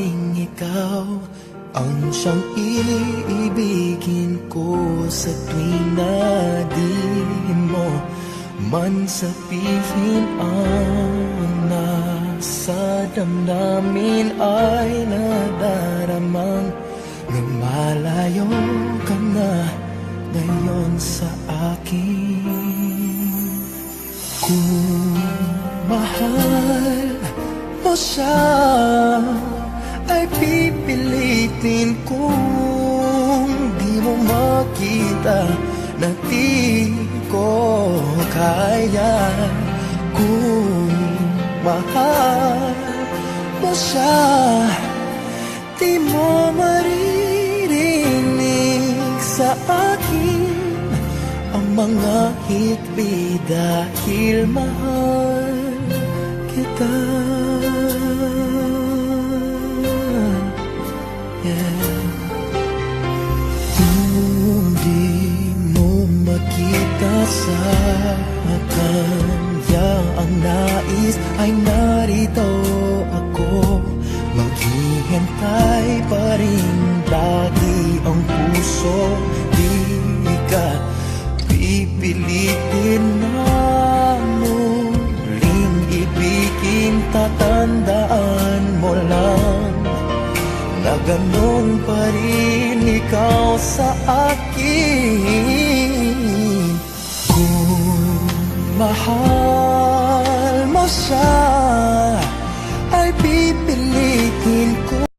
ring ikaw ang siyang iibigin ko sa tuwing na di mo man sabihin. Ang nasa damdamin ay nadaramang lumalayo ka na ngayon sa akin. Kung mahal mo siya ay pipilitin kung di mo makita na di ko kaya. Kung mahal mo siya, di mo maririnig sa akin ang mga hikbi dahil mahal kita. Kung di mo makita sa kanya ang nais, ay narito ako. Maghihintay pa rin lagi ang puso. Di ka pipilitin na muling ibigin. Tatandaan mo lang na ganon pa rin ikaw sa akin. Kung mahal mo siya